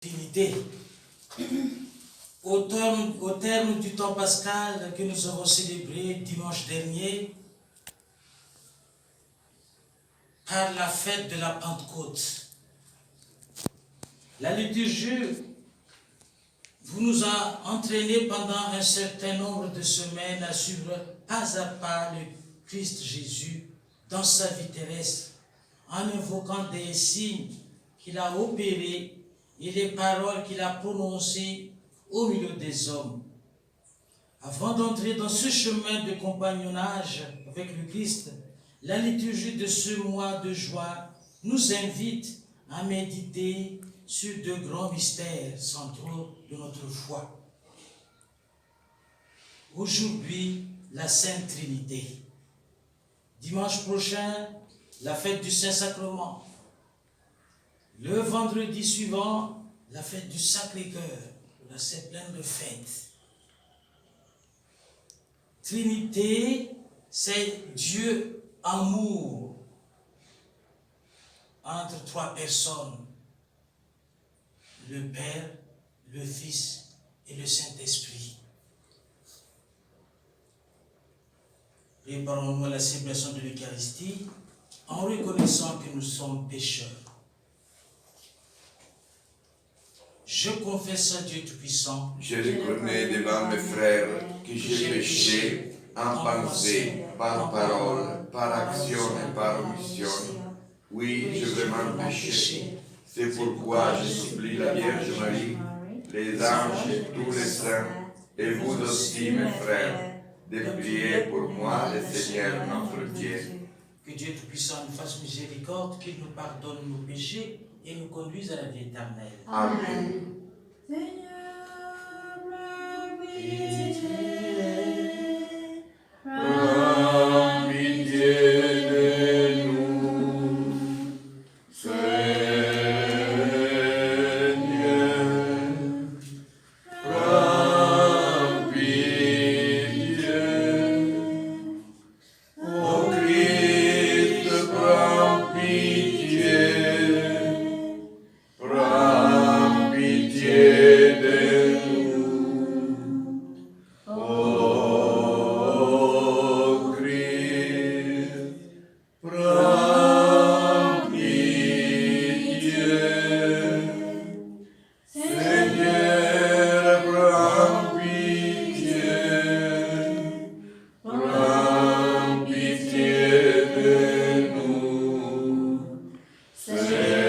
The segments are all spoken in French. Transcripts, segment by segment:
Trinité. Au terme du temps pascal que nous avons célébré dimanche dernier, par la fête de la Pentecôte, la liturgie vous nous a entraînés pendant un certain nombre de semaines à suivre pas à pas le Christ Jésus dans sa vie terrestre, en invoquant des signes qu'il a opérés et les paroles qu'il a prononcées au milieu des hommes. Avant d'entrer dans ce chemin de compagnonnage avec le Christ, la liturgie de ce mois de juin nous invite à méditer sur de grands mystères centraux de notre foi. Aujourd'hui, la Sainte Trinité. Dimanche prochain, la fête du Saint-Sacrement. Le vendredi suivant, la fête du Sacré-Cœur. C'est plein de fêtes. Trinité, c'est Dieu amour entre trois personnes, le Père, le Fils et le Saint-Esprit. Préparons-nous à la célébration de l'Eucharistie en reconnaissant que nous sommes pécheurs. Je confesse à Dieu Tout-Puissant. Je reconnais devant mes frères que j'ai péché en pensée, par parole, par action et par omission. Oui, j'ai vraiment péché. C'est pourquoi je supplie la Vierge Marie, les anges et tous les saints, et vous aussi, mes frères, de prier pour moi, le Seigneur notre Dieu. Que Dieu Tout-Puissant nous fasse miséricorde, qu'il nous pardonne nos péchés et nous conduise à la vie éternelle. Amen. Seigneur, prends pitié. Prends pitié de nous, Seigneur. Prends pitié. Ô Christ, prends pitié. Prends pitié de nous. Ô Christ, prends pitié. Seigneur, prends pitié. Prends pitié de nous. Seigneur,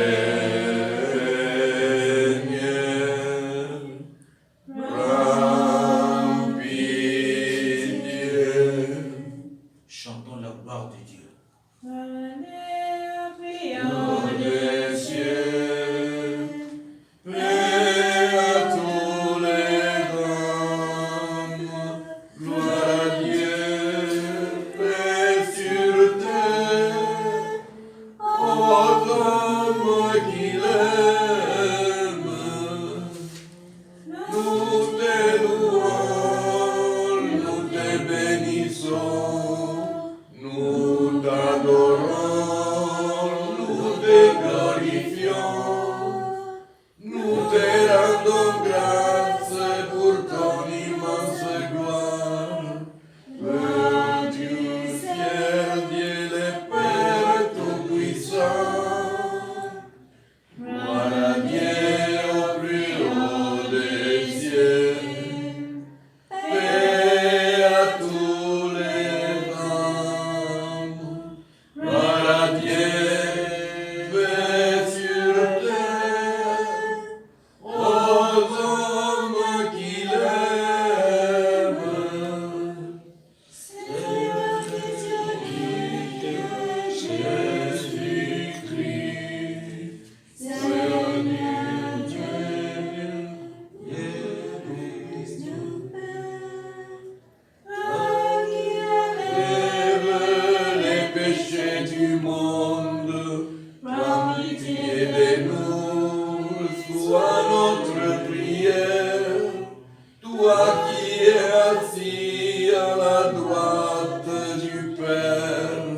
prends pitié. Chantons la gloire de Dieu. Alléluia, prions. Nom des cieux, paix à tous les hommes, gloire à Dieu, paix sur terre, aux hommes qu'il aime. Nous te louons, nous te bénissons, nous t'adorons, nous te glorifions, nous te rendons grâce pour ton immense gloire. Père du ciel, Dieu le Père Tout-Puissant, gloire à Dieu au plus haut des cieux. Paix à tous les hommes, gloire à Dieu, paix sur terre, aux hommes qu'il aime. Seigneur, Jésus-Christ, Seigneur Dieu, lève les péchés du monde, prends pitié de nous, sois notre prière. Toi qui es assis à la droite du Père,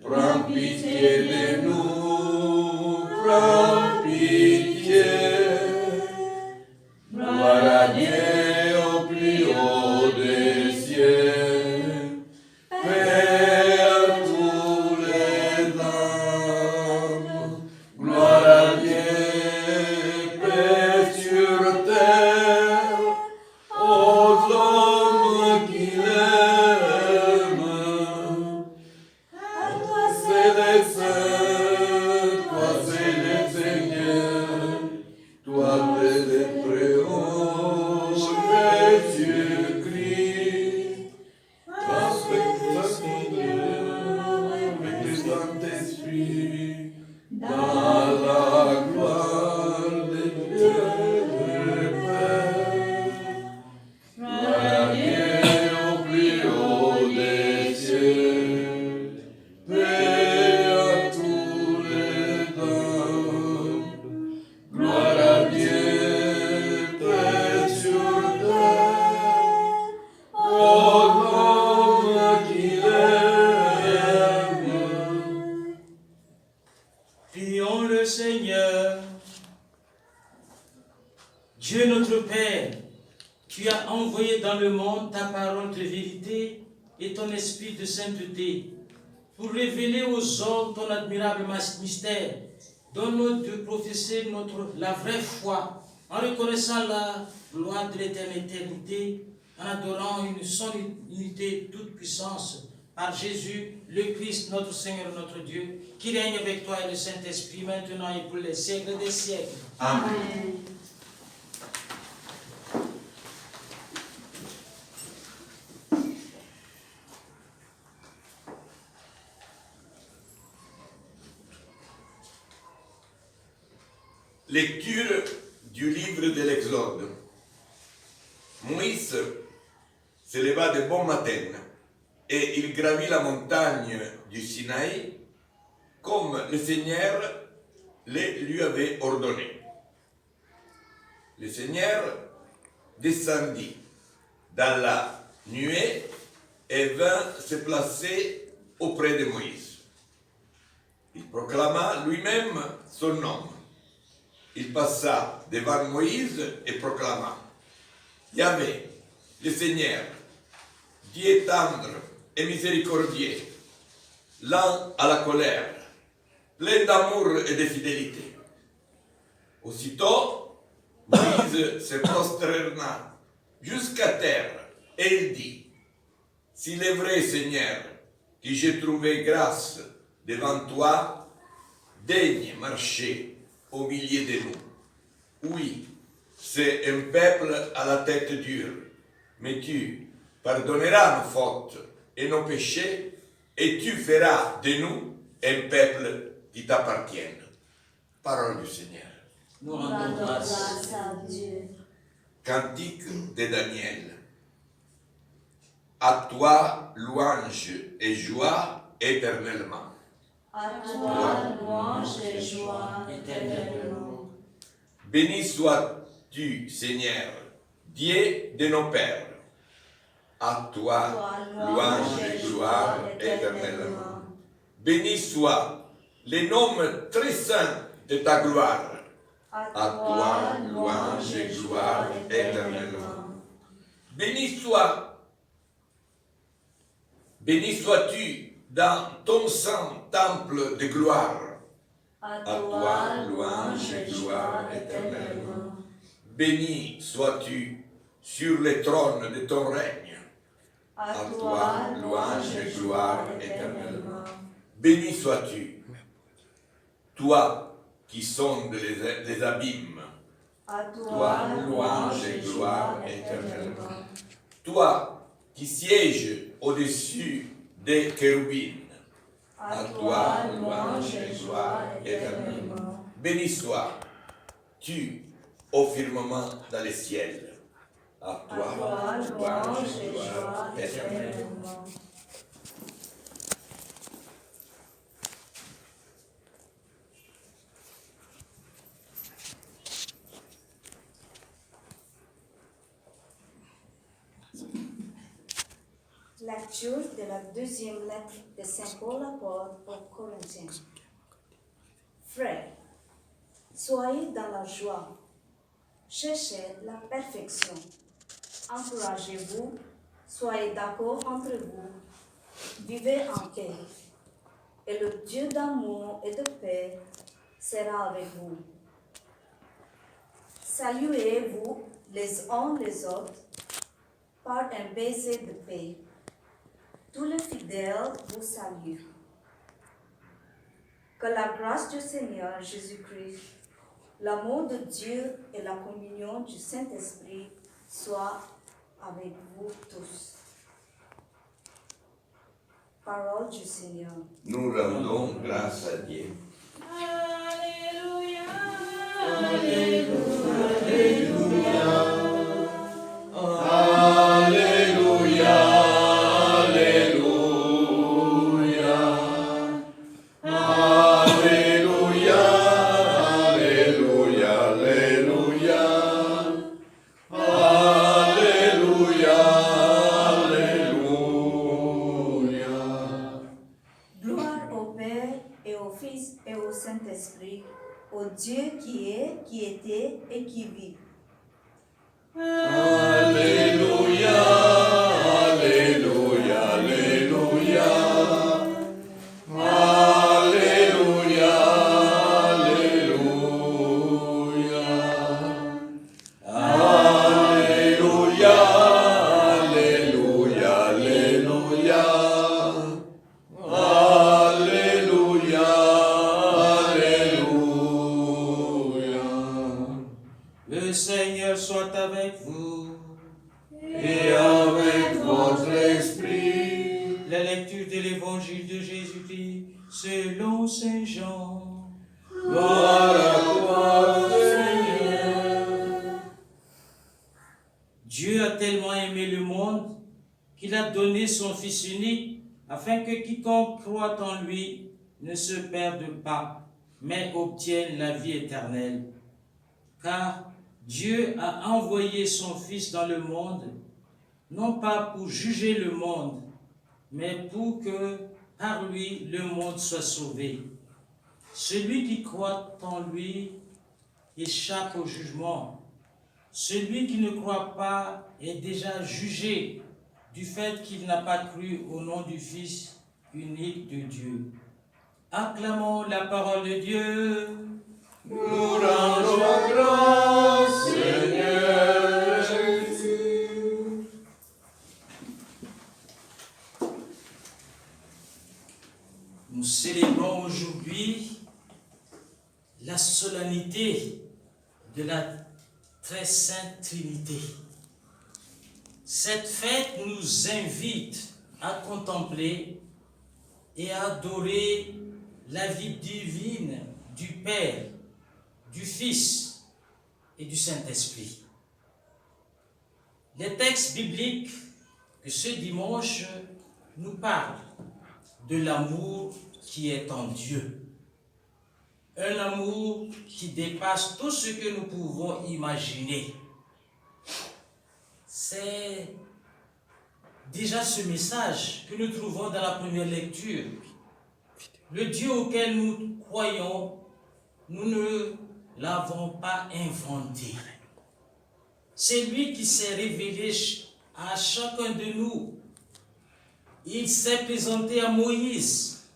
prends pitié de nous, prends pitié. Ave les préaux des cieux Christ, affectation avec le Saint-Esprit, dans la gloire de Dieu le Père. Radiez au plus haut des cieux, paix à tous les hommes. Gloire à Dieu, paix sur terre, aux hommes qu'il aime. Prions le Seigneur. Dieu notre Père, tu as envoyé dans le monde ta parole de vérité et ton esprit de sainteté pour révéler aux hommes ton admirable mystère. Donne-nous de professer la vraie foi en reconnaissant la loi de l'éternité, en adorant son unité toute puissance par Jésus, le Christ, notre Seigneur, notre Dieu, qui règne avec toi et le Saint-Esprit maintenant et pour les siècles des siècles. Amen. Lecture du livre de l'Exode. Moïse se leva de bon matin et il gravit la montagne du Sinaï comme le Seigneur le lui avait ordonné. Le Seigneur descendit dans la nuée et vint se placer auprès de Moïse. Il proclama lui-même son nom. Il passa devant Moïse et proclama: Yahvé, le Seigneur, Dieu tendre et miséricordieux, lent à la colère, plein d'amour et de fidélité. Aussitôt, Moïse se prosterna jusqu'à terre et il dit: S'il est vrai, Seigneur, que j'ai trouvé grâce devant toi, daigne marcher au milieu de nous. Oui, c'est un peuple à la tête dure, mais tu pardonneras nos fautes et nos péchés, et tu feras de nous un peuple qui t'appartienne. Parole du Seigneur. Nous rendons grâce à Dieu. Cantique de Daniel. À toi, louange et joie éternellement. À toi, louange et joie éternellement. Béni sois-tu, Seigneur, Dieu de nos pères. À toi, louange et gloire éternellement. Béni soit le nom très saint de ta gloire. À toi, louange et gloire éternellement. Béni sois-tu dans ton saint temple de gloire. À toi, louange et gloire éternellement. Béni sois-tu sur le trône de ton règne. À toi, louange et gloire éternellement. Béni sois-tu, toi qui sondes les abîmes. À Toi, louange et gloire éternellement. Toi qui sièges au-dessus des chérubins. À toi, louange et gloire éternellement. Béni sois-tu au firmament dans les ciels. À toi, louange et gloire éternellement. Lecture de la deuxième lettre de Saint Paul apôtre aux Corinthiens. Frères, soyez dans la joie, cherchez la perfection, encouragez-vous, soyez d'accord entre vous, vivez en paix, et le Dieu d'amour et de paix sera avec vous. Saluez-vous les uns les autres par un baiser de paix. Tous les fidèles vous saluent. Que la grâce du Seigneur Jésus-Christ, L'amour de Dieu et la communion du Saint-Esprit soient avec vous tous. Parole du Seigneur. Nous rendons grâce à Dieu. Alléluia. Alléluia. Gloire au Père et au Fils et au Saint-Esprit, au Dieu qui est, qui était et qui vit. Alléluia, Alléluia, Alléluia. Alléluia, Alléluia. Alléluia, Alléluia, Alléluia. Alléluia, Alléluia. Le Seigneur soit avec vous. Et avec votre esprit. La lecture de l'évangile de Jésus-Christ selon Saint Jean. Gloire à toi, Seigneur. Dieu a tellement aimé le monde qu'il a donné son Fils unique afin que quiconque croit en lui ne se perde pas, mais obtienne la vie éternelle. Car Dieu a envoyé son Fils dans le monde, non pas pour juger le monde, mais pour que par lui le monde soit sauvé. Celui qui croit en lui échappe au jugement. Celui qui ne croit pas est déjà jugé du fait qu'il n'a pas cru au nom du Fils unique de Dieu. Acclamons la parole de Dieu. Nous rendons grâce, Seigneur Jésus. Nous célébrons aujourd'hui la solennité de la très sainte Trinité. Cette fête nous invite à contempler et à adorer la vie divine du Père, du Fils et du Saint-Esprit. Les textes bibliques de ce dimanche nous parlent de l'amour qui est en Dieu. Un amour qui dépasse tout ce que nous pouvons imaginer. C'est déjà ce message que nous trouvons dans la première lecture. Le Dieu auquel nous croyons, nous ne l'avons pas inventé. C'est lui qui s'est révélé à chacun de nous. Il s'est présenté à Moïse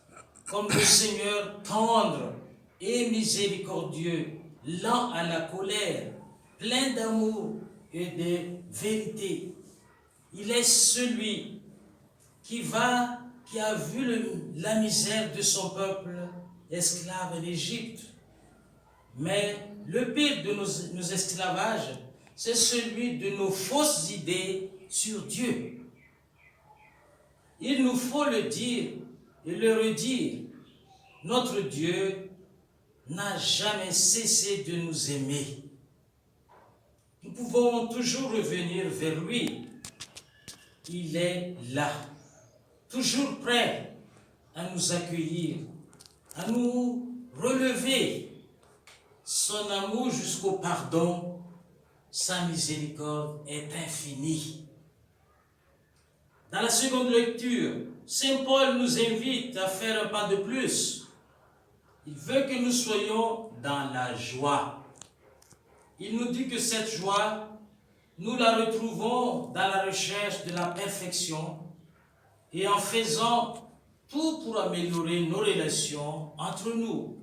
comme le Seigneur tendre et miséricordieux, lent à la colère, plein d'amour et de vérité. Il est celui qui a vu la misère de son peuple esclave en Égypte. Mais le pire de nos esclavages, c'est celui de nos fausses idées sur Dieu. Il nous faut le dire et le redire. Notre Dieu n'a jamais cessé de nous aimer. Nous pouvons toujours revenir vers lui. Il est là, toujours prêt à nous accueillir, à nous relever. Son amour jusqu'au pardon, sa miséricorde est infinie. Dans la seconde lecture, Saint Paul nous invite à faire un pas de plus. Il veut que nous soyons dans la joie. Il nous dit que cette joie, nous la retrouvons dans la recherche de la perfection et en faisant tout pour améliorer nos relations entre nous.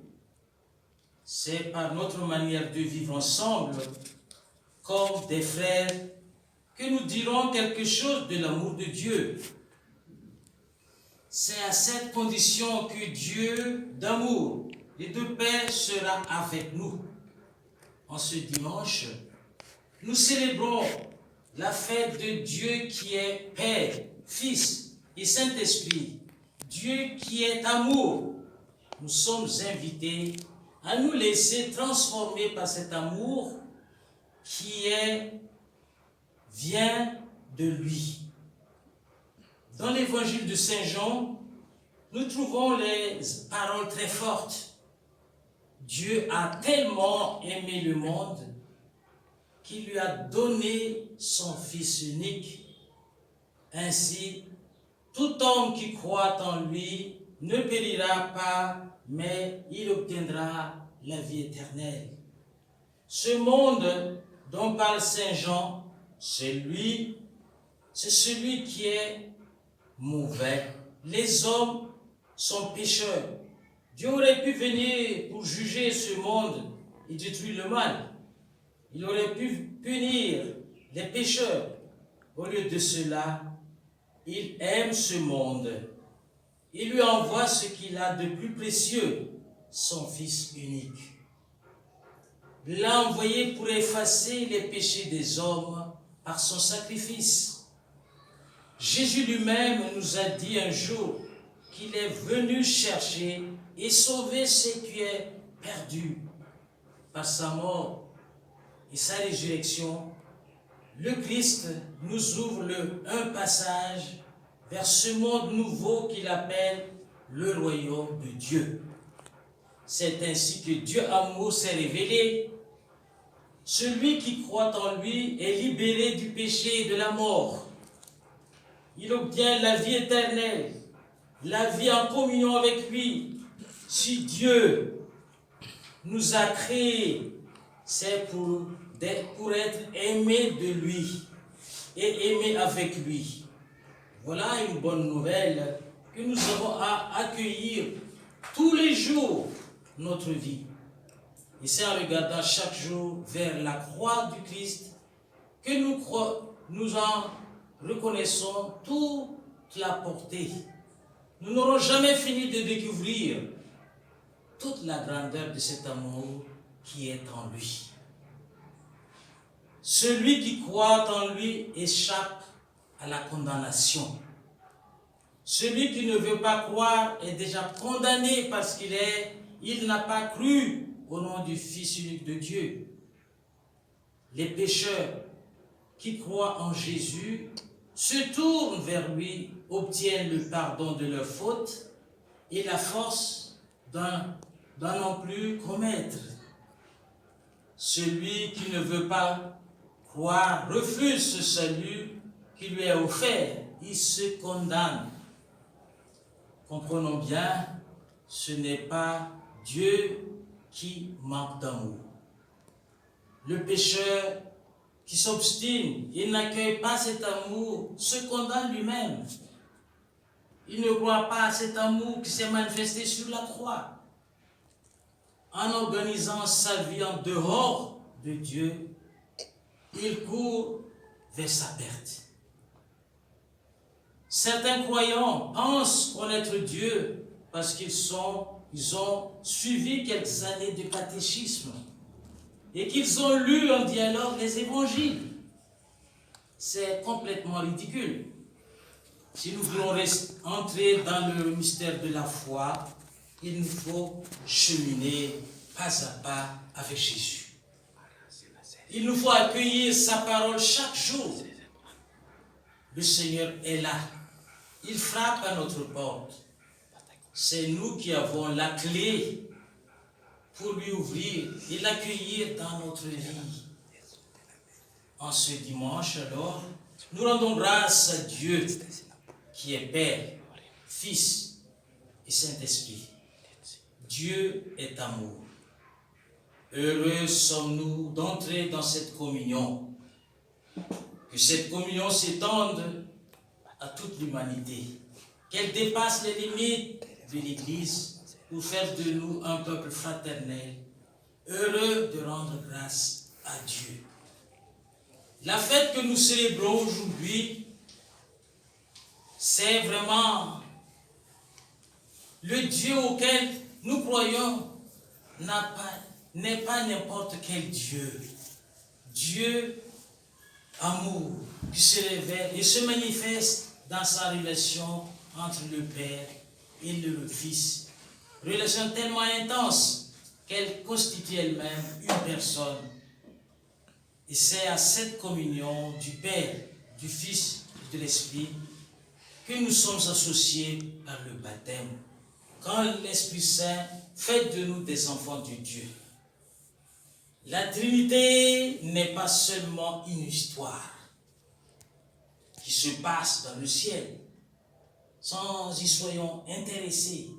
C'est par notre manière de vivre ensemble, comme des frères, que nous dirons quelque chose de l'amour de Dieu. C'est à cette condition que Dieu d'amour et de paix sera avec nous. en ce dimanche, nous célébrons la fête de Dieu qui est Père, Fils et Saint-Esprit, Dieu qui est amour. Nous sommes invités à nous laisser transformer par cet amour qui vient de lui. Dans l'évangile de Saint Jean, nous trouvons les paroles très fortes. Dieu a tellement aimé le monde qu'il lui a donné son Fils unique. Ainsi, tout homme qui croit en lui ne périra pas, mais il obtiendra la vie éternelle. Ce monde dont parle Saint Jean, c'est celui qui est mauvais. Les hommes sont pécheurs. Dieu aurait pu venir pour juger ce monde et détruire le mal. Il aurait pu punir les pécheurs. Au lieu de cela, il aime ce monde. Il lui envoie ce qu'il a de plus précieux, son Fils unique. Il l'a envoyé pour effacer les péchés des hommes par son sacrifice. Jésus lui-même nous a dit un jour qu'il est venu chercher et sauver ce qui est perdu. Par sa mort et sa résurrection, le Christ nous ouvre un passage vers ce monde nouveau qu'il appelle le royaume de Dieu. C'est ainsi que Dieu amour s'est révélé. Celui qui croit en lui est libéré du péché et de la mort. Il obtient la vie éternelle, la vie en communion avec lui. Si Dieu nous a créés, c'est pour être aimé de lui et aimé avec lui. Voilà une bonne nouvelle que nous avons à accueillir tous les jours de notre vie. Et c'est en regardant chaque jour vers la croix du Christ que nous en reconnaissons toute la portée. Nous n'aurons jamais fini de découvrir toute la grandeur de cet amour qui est en lui. Celui qui croit en lui échappe à la condamnation. Celui qui ne veut pas croire est déjà condamné parce qu'il n'a pas cru au nom du Fils unique de Dieu. Les pécheurs qui croient en Jésus se tournent vers lui, obtiennent le pardon de leurs fautes et la force d'en non plus commettre. Celui qui ne veut pas croire refuse ce salut qui lui est offert. Il se condamne. Comprenons bien, ce n'est pas Dieu qui manque d'amour. Le pécheur qui s'obstine et n'accueille pas cet amour se condamne lui-même. Il ne croit pas à cet amour qui s'est manifesté sur la croix. En organisant sa vie en dehors de Dieu, il court vers sa perte. Certains croyants pensent connaître Dieu parce qu'ils ont suivi quelques années de catéchisme et qu'ils ont lu en dialogue les évangiles. C'est complètement ridicule. Si nous voulons entrer dans le mystère de la foi, il nous faut cheminer pas à pas avec Jésus. Il nous faut accueillir sa parole chaque jour. Le Seigneur est là. Il frappe à notre porte. C'est nous qui avons la clé pour lui ouvrir et l'accueillir dans notre vie. En ce dimanche, alors, nous rendons grâce à Dieu qui est Père, Fils et Saint-Esprit. Dieu est amour. Heureux sommes-nous d'entrer dans cette communion. Que cette communion s'étende à toute l'humanité. Qu'elle dépasse les limites de l'Église pour faire de nous un peuple fraternel, heureux de rendre grâce à Dieu. La fête que nous célébrons aujourd'hui, c'est vraiment le Dieu auquel nous croyons n'a pas n'est pas n'importe quel Dieu. Dieu, amour, qui se révèle et se manifeste dans sa relation entre le Père et le Fils. Relation tellement intense qu'elle constitue elle-même une personne. Et c'est à cette communion du Père, du Fils et de l'Esprit que nous sommes associés par le baptême, quand l'Esprit Saint fait de nous des enfants de Dieu. La Trinité n'est pas seulement une histoire qui se passe dans le ciel, sans y soyons intéressés.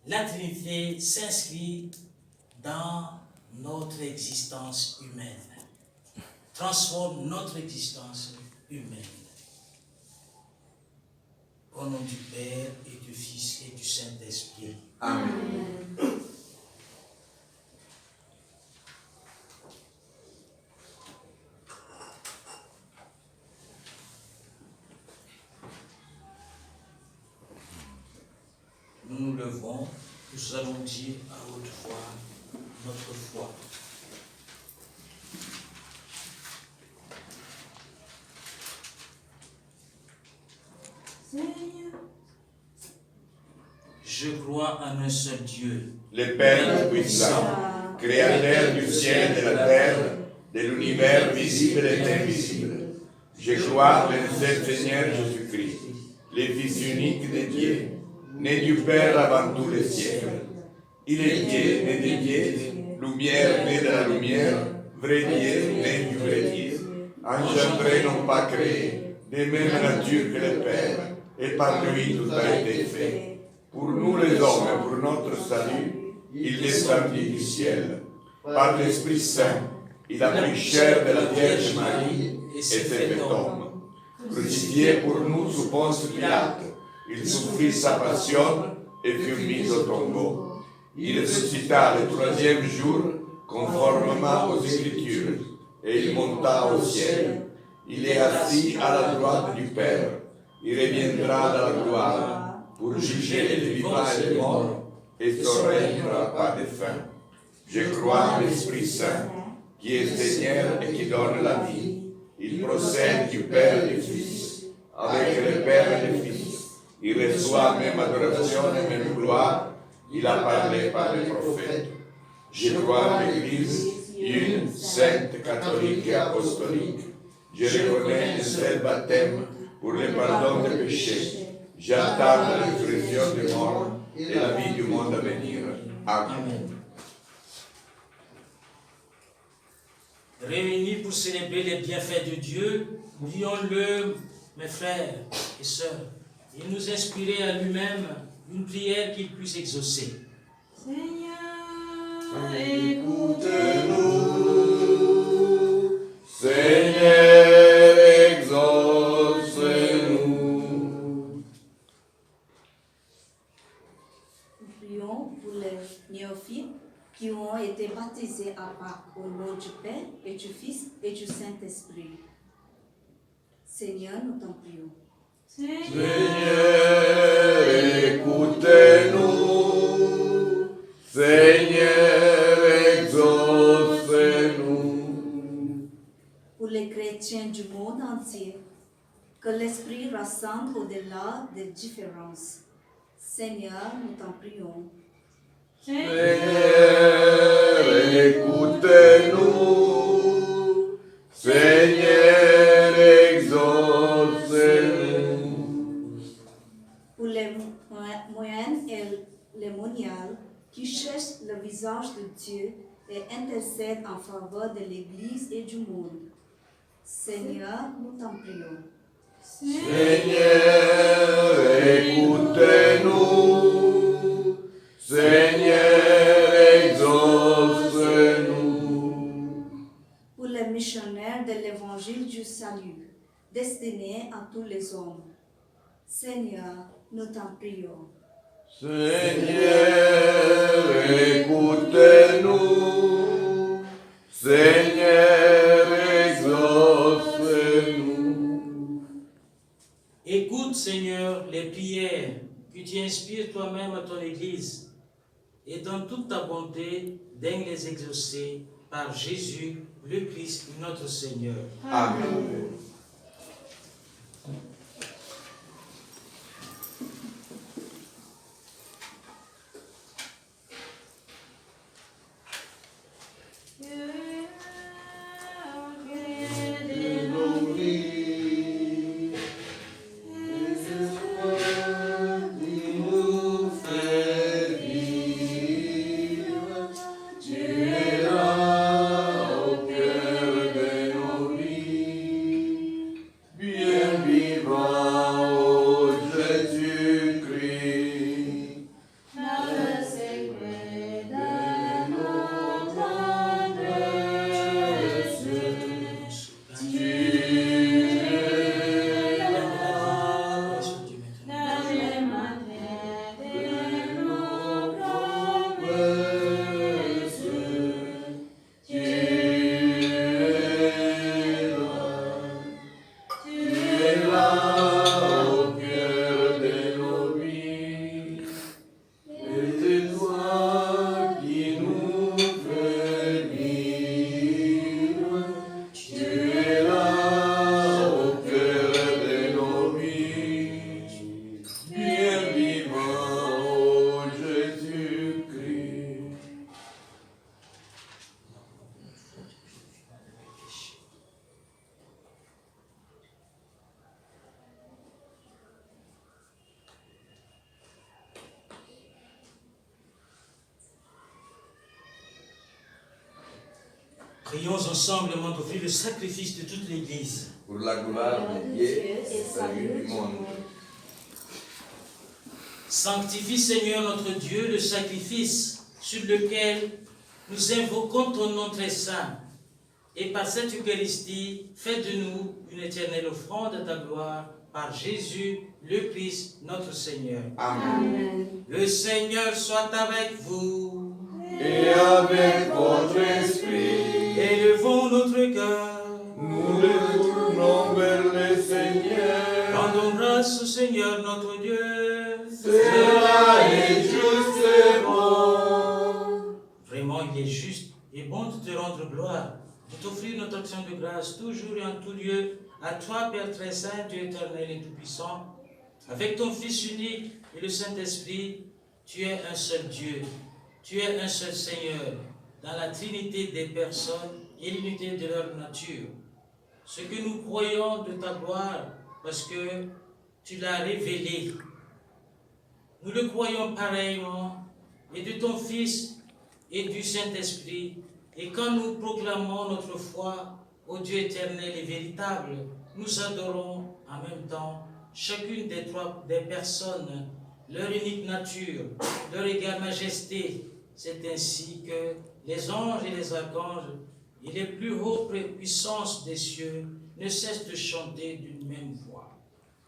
La Trinité s'inscrit dans notre existence humaine, transforme notre existence humaine. Au nom du Père et du Fils et du Saint-Esprit. Amen. Nous nous levons, nous allons dire à haute voix notre foi. Seigneur, Je crois en un seul Dieu, Le Père Tout-Puissant, Créateur du ciel et de la terre, de l'univers visible et invisible. Je crois en le seul Seigneur Jésus-Christ, le Fils unique de Dieu, né du Père avant tous les siècles. Il est Dieu, né de Dieu, lumière, né de la lumière, vrai Dieu, né du vrai Dieu, engendré, non pas créé, de même nature que le Père, et par lui tout a été fait. Pour nous les hommes et pour notre salut, il descendit du ciel. Par l'Esprit Saint, il a pris chair de la Vierge Marie et s'est fait homme. Crucifié pour nous sous Ponce Pilate, il souffrit sa passion et fut mis au tombeau. Il ressuscita le troisième jour, conformément aux Écritures, et il monta au ciel. Il est assis à la droite du Père. Il reviendra dans la gloire pour juger les vivants et les morts, et son règne n'aura pas de fin. Je crois en l'Esprit Saint, qui est Seigneur et qui donne la vie. Il procède du Père et du Fils, avec le Père et le Fils. Il reçoit même adoration et même gloire. Il a parlé par les prophètes. Je crois en l'Église, une, sainte, catholique et apostolique. Je reconnais un seul baptême pour le pardon des péchés. J'attends la résurrection des morts et la vie du monde à venir. Amen. Réunis pour célébrer les bienfaits de Dieu, prions-le, mes frères et sœurs, et nous inspirer à lui-même une prière qu'il puisse exaucer. Seigneur, Écoute-nous, Seigneur, exauce-nous. Prions pour les néophytes qui ont été baptisés à Pâques au nom du Père et du Fils et du Saint-Esprit. Seigneur, nous t'en prions. Seigneur, écoutez-nous. Seigneur, exauce-nous. Pour les chrétiens du monde entier, que l'Esprit rassemble au-delà des différences. Seigneur, nous t'en prions. Seigneur, écoutez-nous. Seigneur, exauce-nous. Pour les moyennes et les moniales qui cherchent le visage de Dieu et intercèdent en faveur de l'Église et du monde. Seigneur, nous t'en prions. Seigneur, écoutez-nous. Seigneur, exauce-nous. Pour les missionnaires de l'Évangile du salut, destinés à tous les hommes. Seigneur, nous t'en prions. Seigneur, écoutez-nous. Seigneur, exauce-nous. Écoute, Seigneur, les prières que tu inspires toi-même à ton Église. et dans toute ta bonté, daigne les exaucer par Jésus, le Christ, notre Seigneur. Amen. Prions ensemble avant d'offrir le sacrifice de toute l'Église. Pour la gloire de Dieu et salut du monde. Sanctifie, Seigneur notre Dieu, le sacrifice sur lequel nous invoquons ton nom très saint. Et par cette Eucharistie, fais de nous une éternelle offrande à ta gloire par Jésus, le Christ, notre Seigneur. Amen. Le Seigneur soit avec vous. Et avec votre esprit, Élevons notre cœur. nous nous tournons vers le Seigneur. Rendons grâce au Seigneur notre Dieu. Cela est juste et bon. Vraiment, il est juste et bon de te rendre gloire, de t'offrir notre action de grâce toujours et en tout lieu, à toi, Père très saint, Dieu éternel et tout-puissant, avec ton Fils unique et le Saint-Esprit, tu es un seul Dieu, tu es un seul Seigneur, dans la trinité des personnes et l'unité de leur nature. Ce que nous croyons de ta gloire, parce que tu l'as révélé, nous le croyons pareillement, et de ton Fils et du Saint-Esprit, et quand nous proclamons notre foi au Dieu éternel et véritable, nous adorons en même temps chacune des personnes, leur unique nature, leur égale majesté. C'est ainsi que les anges et les archanges et les plus hautes puissances des cieux ne cessent de chanter d'une même voix.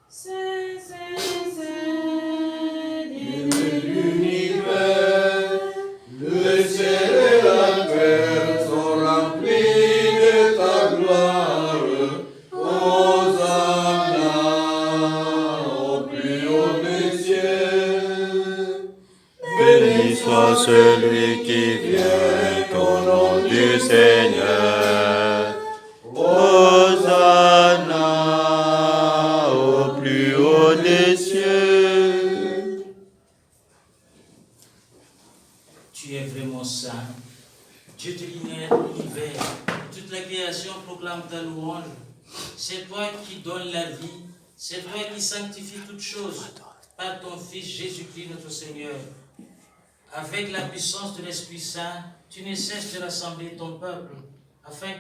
Saint, Saint, Saint, Dieu De de l'univers, le ciel et la terre sont remplis de ta gloire. Hosanna au plus haut des cieux. Béni soit celui qui vient au nom du Seigneur. Hosanna au plus haut des cieux. Tu es vraiment saint, Dieu de l'univers, toute la création proclame ta louange. C'est toi qui donnes la vie, c'est toi qui sanctifies toutes choses par ton Fils Jésus-Christ notre Seigneur. Avec la puissance de l'Esprit Saint, tu ne cesses de rassembler ton peuple, afin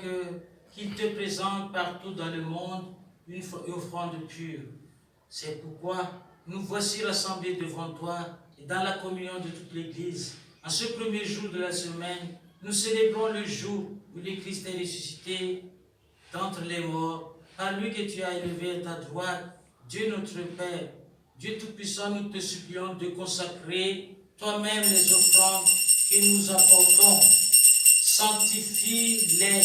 qu'il te présente partout dans le monde une offrande pure. C'est pourquoi nous voici rassemblés devant toi et dans la communion de toute l'Église. En ce premier jour de la semaine, nous célébrons le jour où le Christ est ressuscité d'entre les morts, par lui que tu as élevé à ta droite, Dieu notre Père. Dieu Tout-Puissant, nous te supplions de consacrer toi-même les offrandes que nous apportons. Sanctifie-les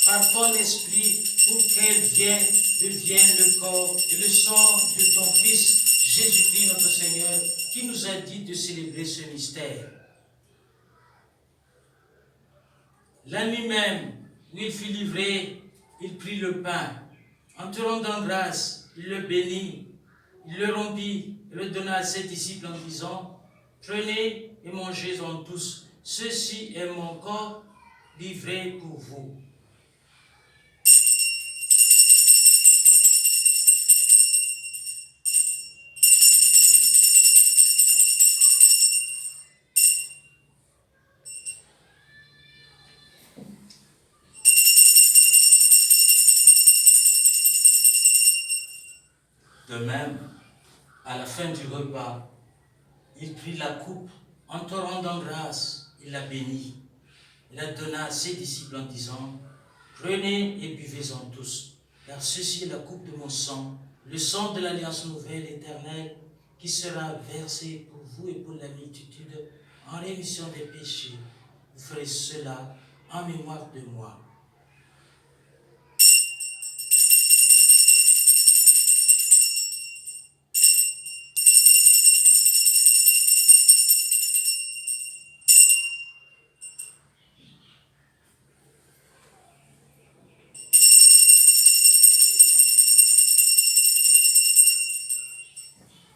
par ton esprit pour qu'elles deviennent le corps et le sang de ton Fils Jésus-Christ notre Seigneur, qui nous a dit de célébrer ce mystère. La nuit même où il fut livré, il prit le pain. En te rendant grâce, il le bénit, il le rompit et le donna à ses disciples en disant, « Prenez et mangez-en tous, ceci est mon corps livré pour vous. » De même, à la fin du repas, il prit la coupe, en te rendant grâce, il la bénit, il la donna à ses disciples en disant, « Prenez et buvez-en tous, car ceci est la coupe de mon sang, le sang de l'alliance nouvelle éternelle, qui sera versé pour vous et pour la multitude en rémission des péchés. Vous ferez cela en mémoire de moi. »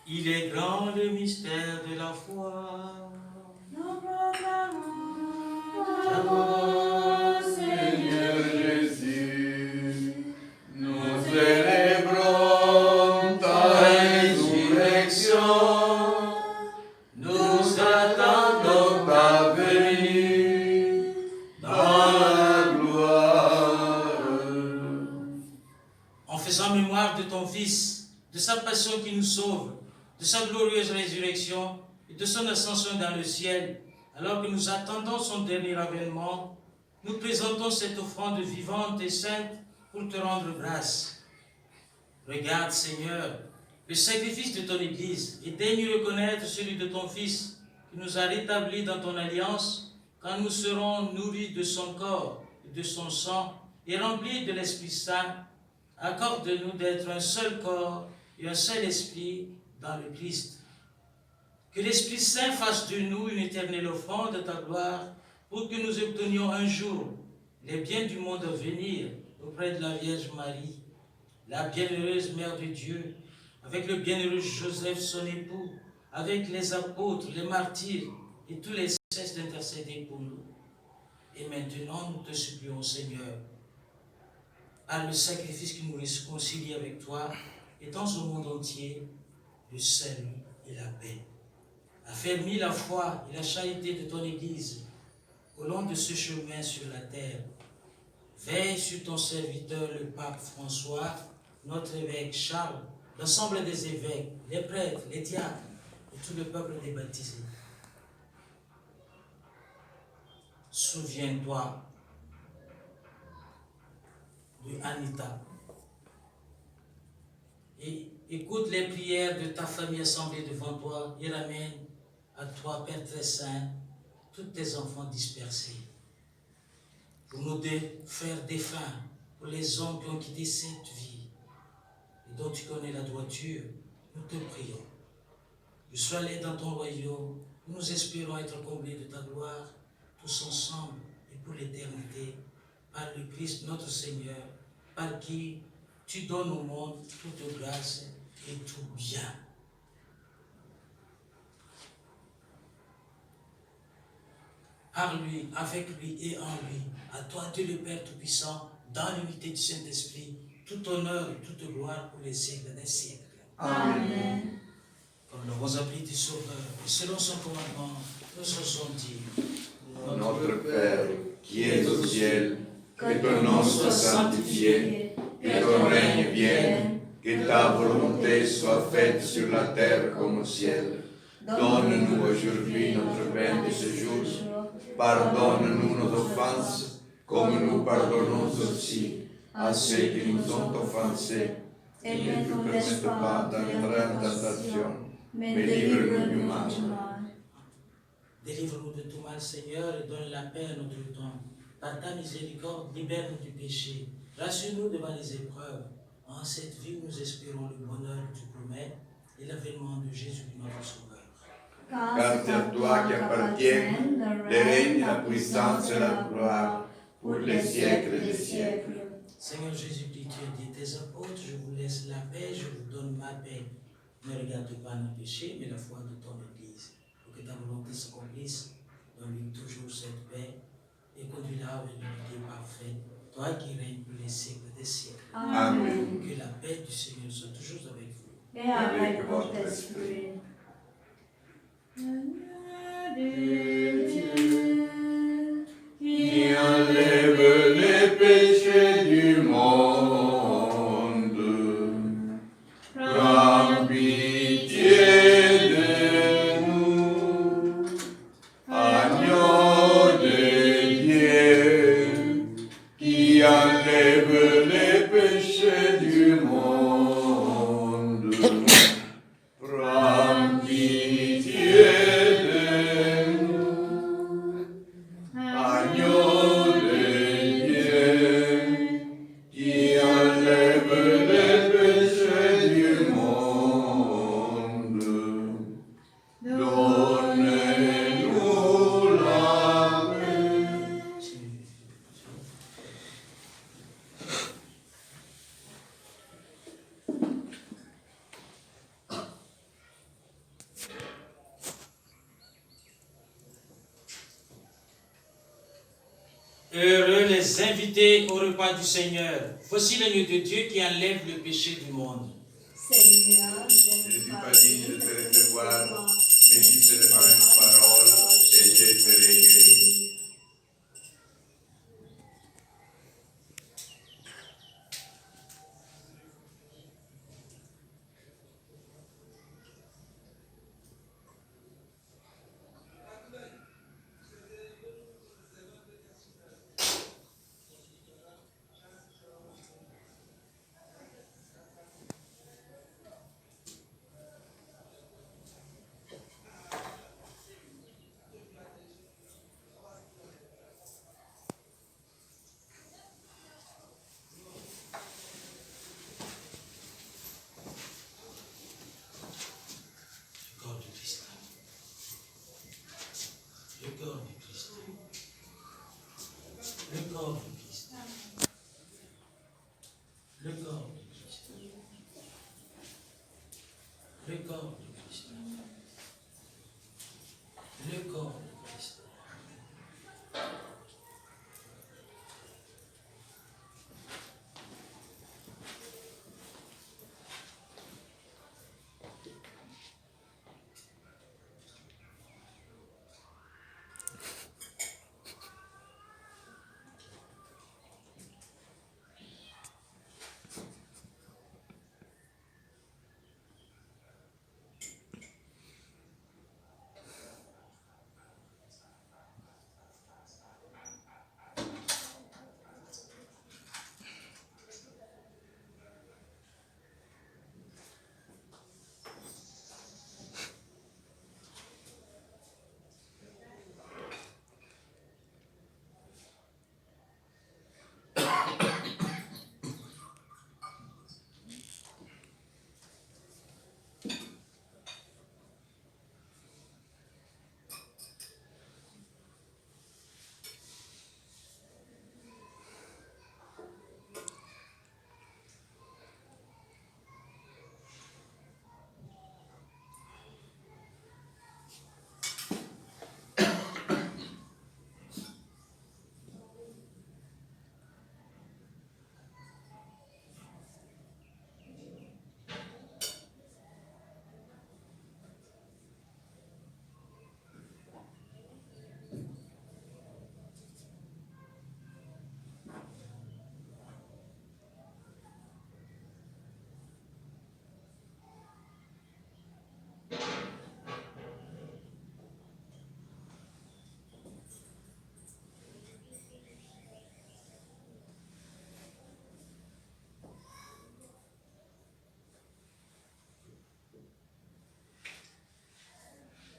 Il est grand le mystère de la foi. Nous proclamons Ta mort, Seigneur Jésus, nous célébrons ta résurrection, nous attendons ta venue dans la gloire. En faisant mémoire de ton Fils, de sa passion qui nous sauve, de sa glorieuse résurrection et de son ascension dans le ciel, alors que nous attendons son dernier avènement, nous présentons cette offrande vivante et sainte pour te rendre grâce. Regarde, Seigneur, le sacrifice de ton Église et daigne reconnaître celui de ton Fils qui nous a rétablis dans ton alliance quand nous serons nourris de son corps et de son sang et remplis de l'Esprit Saint. Accorde-nous d'être un seul corps et un seul esprit dans le Christ. Que l'Esprit Saint fasse de nous une éternelle offrande de ta gloire pour que nous obtenions un jour les biens du monde à venir auprès de la Vierge Marie, la bienheureuse Mère de Dieu, avec le bienheureux Joseph, son époux, avec les apôtres, les martyrs et tous les cessent d'intercéder pour nous. Et maintenant, nous te supplions, Seigneur, par le sacrifice qui nous réconcilie avec toi, étends au monde entier le salut et la paix. Affermis la foi et la charité de ton Église au long de ce chemin sur la terre. Veille sur ton serviteur, le pape François, notre évêque Charles, l'ensemble des évêques, les prêtres, les diacres et tout le peuple des baptisés. Souviens-toi de Anita et écoute les prières de ta famille assemblée devant toi et ramène à toi, Père très saint, tous tes enfants dispersés. Pour nos deux frères défunts, pour les hommes qui ont quitté cette vie et dont tu connais la droiture, nous te prions. Reçois-les dans ton royaume, où nous espérons être comblés de ta gloire, tous ensemble et pour l'éternité, par le Christ notre Seigneur, par qui tu donnes au monde toute grâce et tout bien. Par lui, avec lui et en lui, à toi Dieu le Père Tout-Puissant, dans l'unité du Saint-Esprit, tout honneur et toute gloire pour les siècles des siècles. Amen. Comme nous avons appris du Sauveur, et selon son commandement, nous osons dire, Notre Père, qui es aux cieux, que ton nom soit sanctifié, que ton règne vienne, que ta volonté soit faite sur la terre comme au ciel. Donne-nous aujourd'hui notre pain de ce jour. Pardonne-nous nos offenses, comme nous pardonnons aussi à ceux qui nous ont offensés. Et ne nous laisse pas d'entrer en tentation, mais livre-nous du mal. Délivre-nous de tout mal, Seigneur, et donne la paix à notre temps. Par ta miséricorde, libère-nous du péché. Rassure-nous devant les épreuves. En cette vie, nous espérons le bonheur que tu promets et l'avènement de Jésus, notre Sauveur. Car c'est à toi qui appartiennent le règne, la puissance et la gloire pour les siècles des siècles. Seigneur Jésus-Christ, tu as dit tes apôtres, je vous laisse la paix, je vous donne ma paix. Ne regarde pas nos péchés, mais la foi de ton Église. Pour que ta volonté s'accomplisse, donne-lui toujours cette paix et conduis-la vers l'unité parfaite. Toi qui règnes pour les siècles des siècles. Amen. Que la paix du Seigneur soit toujours avec vous. Et avec votre esprit. Qui enlève les péchés du monde, prends pitié de nous, agneau de Dieu, qui enlève les péchés du monde, prends pitié de nous, agneau de Dieu, qui enlève les péchés du monde. Donnez-nous la paix. Heureux les invités au repas du Seigneur. Voici l'agneau de Dieu qui enlève le péché du monde. Seigneur, Je ne suis pas digne de te recevoir, mais dis seulement une parole et je serai guéri. Le corps du Christ. Le corps du Christ. Le corps du Christ. Le corps du Christ. Le corps du Christ. Le corps du Christ.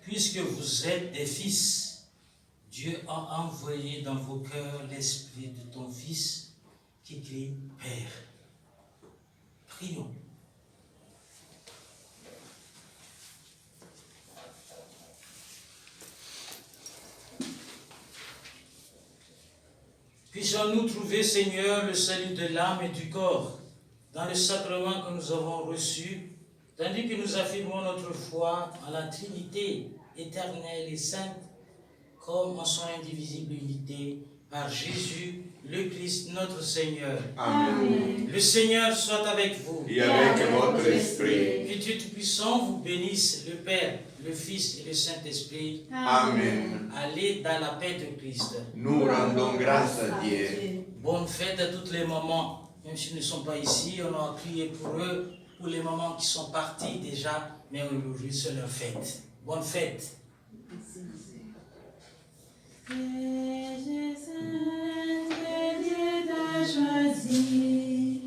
Puisque vous êtes des fils, Dieu a envoyé dans vos cœurs l'esprit de ton Fils qui crie Père. Prions. Puissant trouver, Seigneur, le salut de l'âme et du corps dans le sacrement que nous avons reçu, tandis que nous affirmons notre foi en la Trinité éternelle et sainte, comme en son indivisible unité, par Jésus, le Christ, notre Seigneur. Amen. Le Seigneur soit avec vous. Et avec votre esprit. Que Dieu Tout-Puissant vous bénisse, le Père, le Fils et le Saint-Esprit. Amen. Allez dans la paix de Christ. Nous rendons grâce à Dieu. Bonne fête à toutes les mamans, même s'ils ne sont pas ici, on a prié pour eux, pour les mamans qui sont parties déjà, mais aujourd'hui c'est leur fête. Bonne fête. Dieu t'a choisi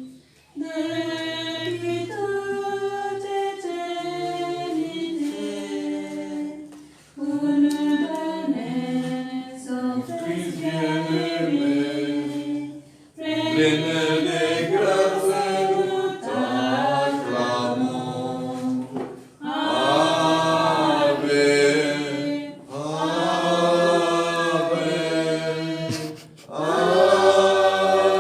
depuis toute éternité pour nous donner son Fils bien-aimé.